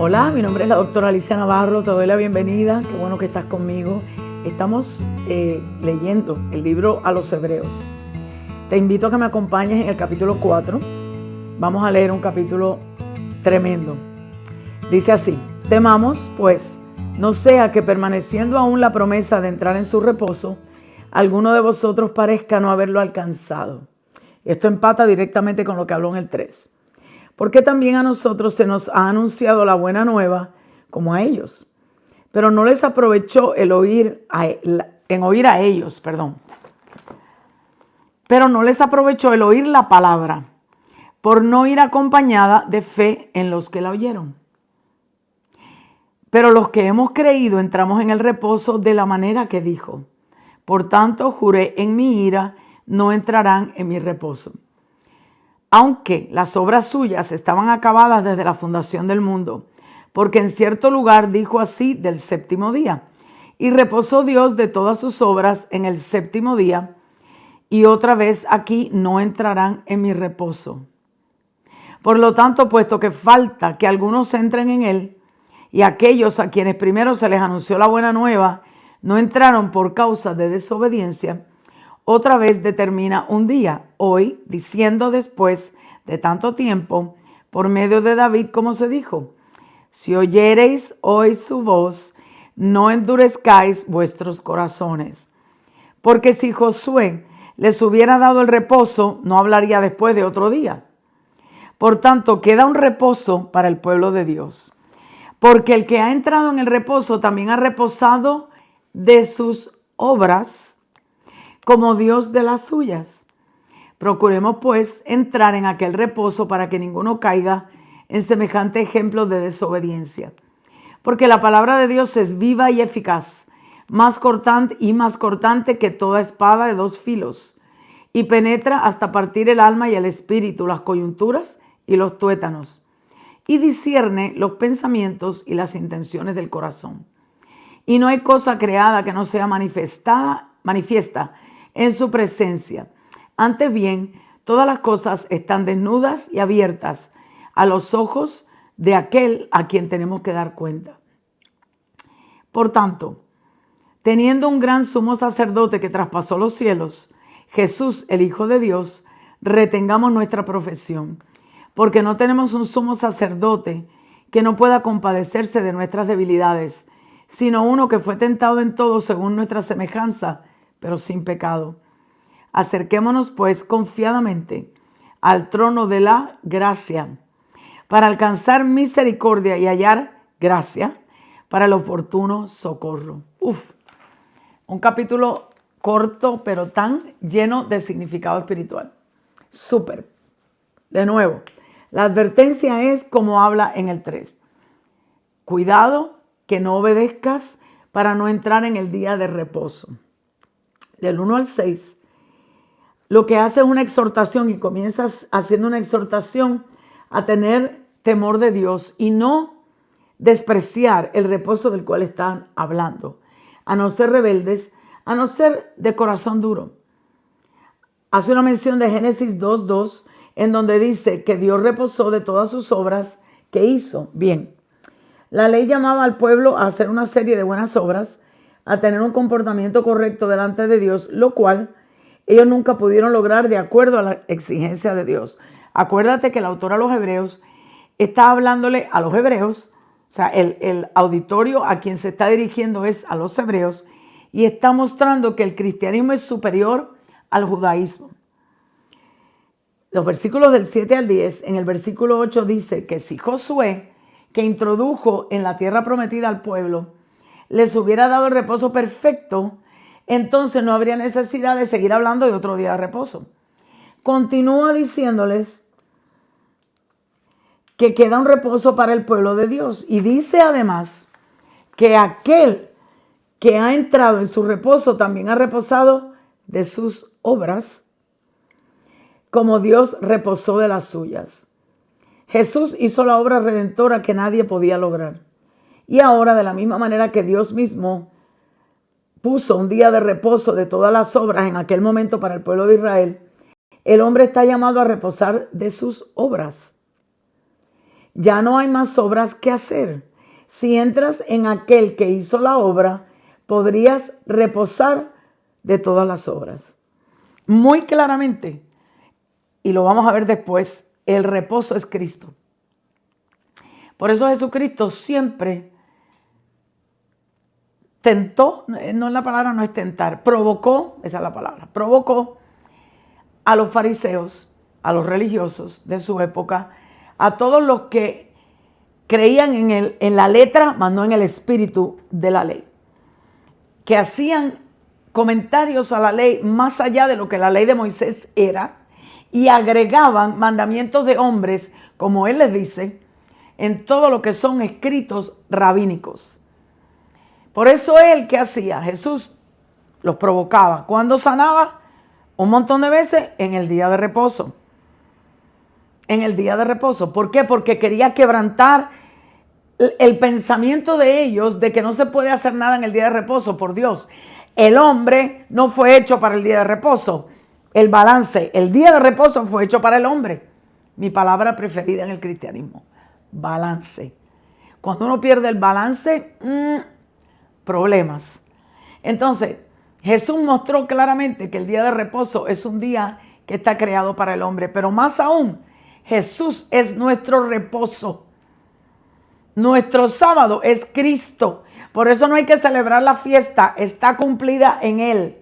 Hola, mi nombre es la doctora Alicia Navarro, te doy la bienvenida, qué bueno que estás conmigo. Estamos leyendo el libro a los Hebreos. Te invito a que me acompañes en el capítulo 4. Vamos a leer un capítulo tremendo. Dice así: temamos, pues, no sea que permaneciendo aún la promesa de entrar en su reposo, alguno de vosotros parezca no haberlo alcanzado. Esto empata directamente con lo que habló en el 3. Porque también a nosotros se nos ha anunciado la buena nueva como a ellos. Pero no les aprovechó Pero no les aprovechó el oír la palabra, por no ir acompañada de fe en los que la oyeron. Pero los que hemos creído entramos en el reposo de la manera que dijo: por tanto, juré en mi ira, no entrarán en mi reposo. Aunque las obras suyas estaban acabadas desde la fundación del mundo, porque en cierto lugar dijo así del séptimo día: y reposó Dios de todas sus obras en el séptimo día, y otra vez aquí: no entrarán en mi reposo. Por lo tanto, puesto que falta que algunos entren en él, y aquellos a quienes primero se les anunció la buena nueva no entraron por causa de desobediencia, otra vez determina un día, hoy, diciendo después de tanto tiempo, por medio de David, como se dijo: si oyereis hoy su voz, no endurezcáis vuestros corazones. Porque si Josué les hubiera dado el reposo, no hablaría después de otro día. Por tanto, queda un reposo para el pueblo de Dios. Porque el que ha entrado en el reposo también ha reposado de sus obras, como Dios de las suyas. Procuremos pues entrar en aquel reposo para que ninguno caiga en semejante ejemplo de desobediencia. Porque la palabra de Dios es viva y eficaz, más cortante que toda espada de dos filos, y penetra hasta partir el alma y el espíritu, las coyunturas y los tuétanos, y discierne los pensamientos y las intenciones del corazón. Y no hay cosa creada que no sea manifiesta en su presencia. Antes bien, todas las cosas están desnudas y abiertas a los ojos de aquel a quien tenemos que dar cuenta. Por tanto, teniendo un gran sumo sacerdote que traspasó los cielos, Jesús, el Hijo de Dios, retengamos nuestra profesión, porque no tenemos un sumo sacerdote que no pueda compadecerse de nuestras debilidades, sino uno que fue tentado en todo según nuestra semejanza, pero sin pecado. Acerquémonos pues confiadamente al trono de la gracia, para alcanzar misericordia y hallar gracia para el oportuno socorro. Un capítulo corto, pero tan lleno de significado espiritual. Súper. De nuevo, la advertencia es como habla en el 3. Cuidado que no obedezcas para no entrar en el día de reposo. Del 1 al 6, lo que hace es una exhortación, y comienzas haciendo una exhortación a tener temor de Dios y no despreciar el reposo del cual están hablando, a no ser rebeldes, a no ser de corazón duro. Hace una mención de Génesis 2:2, en donde dice que Dios reposó de todas sus obras que hizo. Bien, la ley llamaba al pueblo a hacer una serie de buenas obras, a tener un comportamiento correcto delante de Dios, lo cual ellos nunca pudieron lograr de acuerdo a la exigencia de Dios. Acuérdate que el autor a los Hebreos está hablándole a los hebreos, o sea, el auditorio a quien se está dirigiendo es a los hebreos, y está mostrando que el cristianismo es superior al judaísmo. Los versículos del 7 al 10, en el versículo 8 dice que si Josué, que introdujo en la tierra prometida al pueblo, les hubiera dado el reposo perfecto, entonces no habría necesidad de seguir hablando de otro día de reposo. Continúa diciéndoles que queda un reposo para el pueblo de Dios, y dice además que aquel que ha entrado en su reposo también ha reposado de sus obras, como Dios reposó de las suyas. Jesús hizo la obra redentora que nadie podía lograr. Y ahora, de la misma manera que Dios mismo puso un día de reposo de todas las obras en aquel momento para el pueblo de Israel, el hombre está llamado a reposar de sus obras. ya no hay más obras que hacer. Si entras en aquel que hizo la obra, podrías reposar de todas las obras. Muy claramente, y lo vamos a ver después, el reposo es Cristo. Por eso Jesucristo siempre tentó, no, la palabra no es tentar, provocó, esa es la palabra, provocó a los fariseos, a los religiosos de su época, a todos los que creían en la letra, mas no en el espíritu de la ley, que hacían comentarios a la ley más allá de lo que la ley de Moisés era y agregaban mandamientos de hombres, como él les dice, en todo lo que son escritos rabínicos. Por eso él, ¿qué hacía? Jesús los provocaba. ¿Cuándo sanaba? Un montón de veces en el día de reposo. En el día de reposo. ¿Por qué? Porque quería quebrantar el pensamiento de ellos de que no se puede hacer nada en el día de reposo. Por Dios, el hombre no fue hecho para el día de reposo. El balance, el día de reposo fue hecho para el hombre. Mi palabra preferida en el cristianismo. Balance. Cuando uno pierde el balance, problemas. Entonces, Jesús mostró claramente que el día de reposo es un día que está creado para el hombre, pero más aún, Jesús es nuestro reposo. Nuestro sábado es Cristo. Por eso no hay que celebrar la fiesta, está cumplida en Él.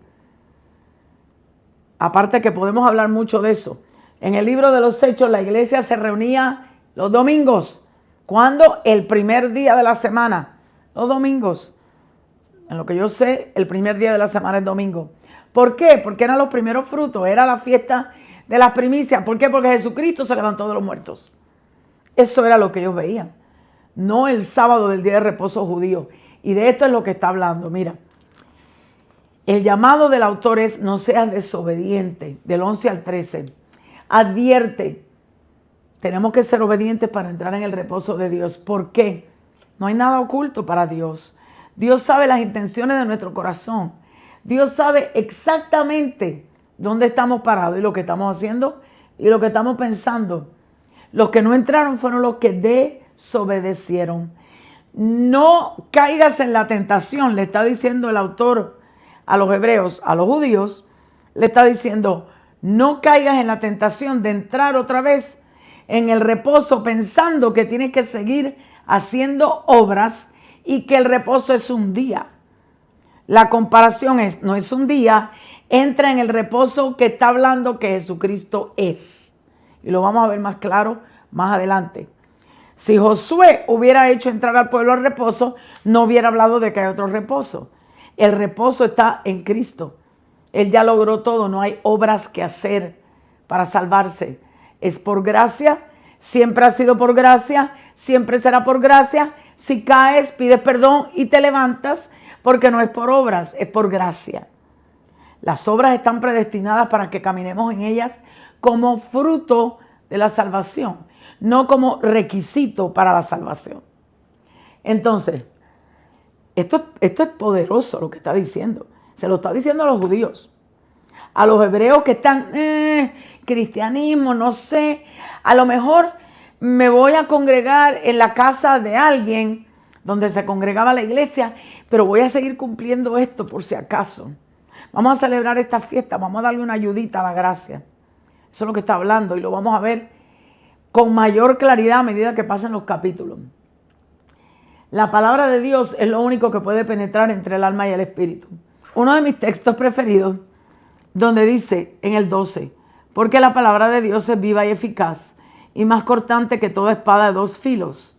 Aparte que podemos hablar mucho de eso. En el libro de los Hechos, la iglesia se reunía los domingos. ¿Cuándo? El primer día de la semana. Los domingos. En lo que yo sé, el primer día de la semana es domingo. ¿Por qué? Porque eran los primeros frutos. Era la fiesta de las primicias. ¿Por qué? Porque Jesucristo se levantó de los muertos. Eso era lo que ellos veían. No el sábado del día de reposo judío. Y de esto es lo que está hablando. Mira, el llamado del autor es: no seas desobediente, del 11 al 13. Advierte. Tenemos que ser obedientes para entrar en el reposo de Dios. ¿Por qué? No hay nada oculto para Dios. Dios sabe las intenciones de nuestro corazón. Dios sabe exactamente dónde estamos parados y lo que estamos haciendo y lo que estamos pensando. Los que no entraron fueron los que desobedecieron. No caigas en la tentación, le está diciendo el autor a los hebreos, a los judíos, le está diciendo: no caigas en la tentación de entrar otra vez en el reposo pensando que tienes que seguir haciendo obras y que el reposo es un día. La comparación es: no es un día, entra en el reposo que está hablando que Jesucristo es. Y lo vamos a ver más claro más adelante. Si Josué hubiera hecho entrar al pueblo al reposo, no hubiera hablado de que hay otro reposo. El reposo está en Cristo. Él ya logró todo, no hay obras que hacer para salvarse. Es por gracia, siempre ha sido por gracia, siempre será por gracia. Si caes, pides perdón y te levantas, porque no es por obras, es por gracia. Las obras están predestinadas para que caminemos en ellas como fruto de la salvación, no como requisito para la salvación. Entonces, esto es poderoso lo que está diciendo. Se lo está diciendo a los judíos. A los hebreos que están, cristianismo, no sé, a lo mejor me voy a congregar en la casa de alguien donde se congregaba la iglesia, pero voy a seguir cumpliendo esto por si acaso. Vamos a celebrar esta fiesta, vamos a darle una ayudita a la gracia. Eso es lo que está hablando y lo vamos a ver con mayor claridad a medida que pasen los capítulos. La palabra de Dios es lo único que puede penetrar entre el alma y el espíritu. Uno de mis textos preferidos, donde dice en el 12, porque la palabra de Dios es viva y eficaz y más cortante que toda espada de dos filos,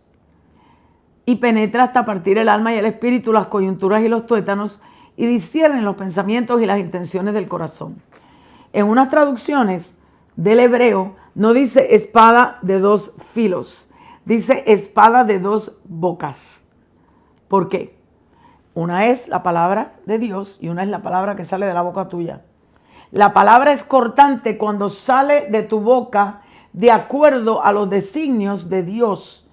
y penetra hasta partir el alma y el espíritu, las coyunturas y los tuétanos, y discierne los pensamientos y las intenciones del corazón. En unas traducciones del hebreo no dice espada de dos filos, dice espada de dos bocas. ¿Por qué? Una es la palabra de Dios y una es la palabra que sale de la boca tuya. La palabra es cortante cuando sale de tu boca de acuerdo a los designios de Dios,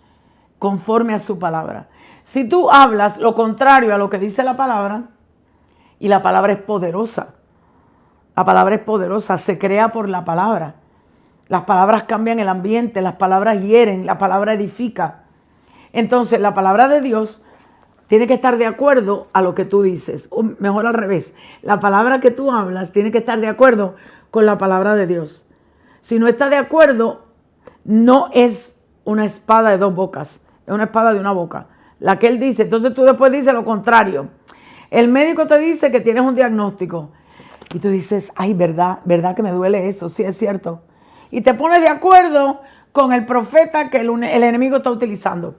conforme a su palabra. Si tú hablas lo contrario a lo que dice la palabra, y la palabra es poderosa, la palabra es poderosa, se crea por la palabra. Las palabras cambian el ambiente, las palabras hieren, la palabra edifica. Entonces, la palabra de Dios tiene que estar de acuerdo a lo que tú dices. O mejor al revés, la palabra que tú hablas tiene que estar de acuerdo con la palabra de Dios. Si no está de acuerdo, no es una espada de dos bocas, es una espada de una boca. La que él dice, entonces tú después dices lo contrario. El médico te dice que tienes un diagnóstico y tú dices, ay, verdad que me duele eso, sí es cierto. Y te pones de acuerdo con el profeta que el enemigo está utilizando.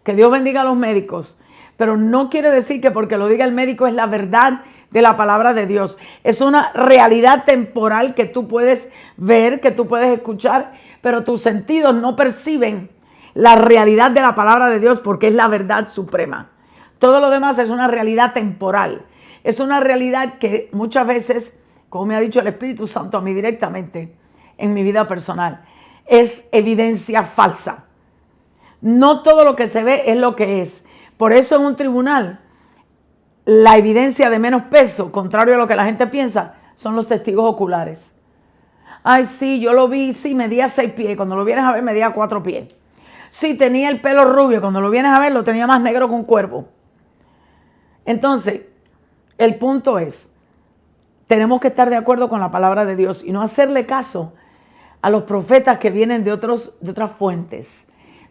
Que Dios bendiga a los médicos. Pero no quiere decir que porque lo diga el médico es la verdad de la palabra de Dios. Es una realidad temporal que tú puedes ver, que tú puedes escuchar, pero tus sentidos no perciben la realidad de la palabra de Dios porque es la verdad suprema. Todo lo demás es una realidad temporal. Es una realidad que muchas veces, como me ha dicho el Espíritu Santo a mí directamente en mi vida personal, es evidencia falsa. No todo lo que se ve es lo que es. Por eso en un tribunal, la evidencia de menos peso, contrario a lo que la gente piensa, son los testigos oculares. Ay, sí, yo lo vi, sí, medía 6 pies. Cuando lo vienes a ver, medía 4 pies. Sí, tenía el pelo rubio. Cuando lo vienes a ver, lo tenía más negro que un cuervo. Entonces, el punto es, tenemos que estar de acuerdo con la palabra de Dios y no hacerle caso a los profetas que vienen de otras fuentes.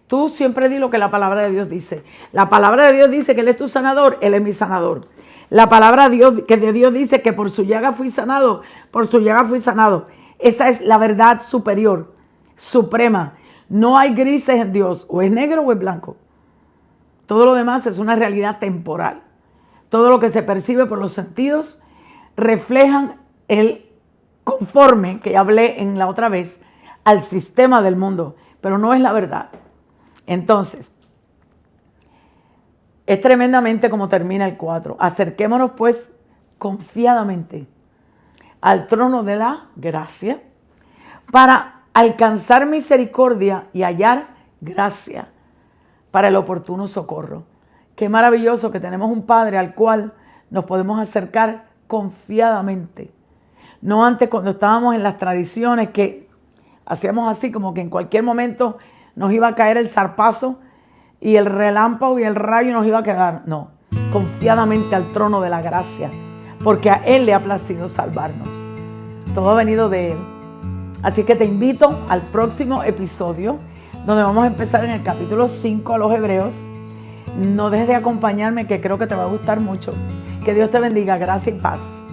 Tú siempre di lo que la palabra de Dios dice. La palabra de Dios dice que Él es tu sanador, Él es mi sanador. La palabra de Dios dice que por su llaga fui sanado, por su llaga fui sanado. Esa es la verdad superior, suprema. No hay grises en Dios, o es negro o es blanco. Todo lo demás es una realidad temporal. Todo lo que se percibe por los sentidos reflejan el conforme que hablé en la otra vez al sistema del mundo, pero no es la verdad. Entonces, es tremendamente como termina el 4. Acerquémonos pues confiadamente al trono de la gracia para alcanzar misericordia y hallar gracia para el oportuno socorro. Qué maravilloso que tenemos un Padre al cual nos podemos acercar confiadamente. No antes cuando estábamos en las tradiciones que hacíamos así como que en cualquier momento nos iba a caer el zarpazo y el relámpago y el rayo nos iba a quedar. No, confiadamente al trono de la gracia, porque a Él le ha placido salvarnos. Todo ha venido de Él. Así que te invito al próximo episodio, donde vamos a empezar en el capítulo 5 a los Hebreos. No dejes de acompañarme, que creo que te va a gustar mucho. Que Dios te bendiga. Gracia y paz.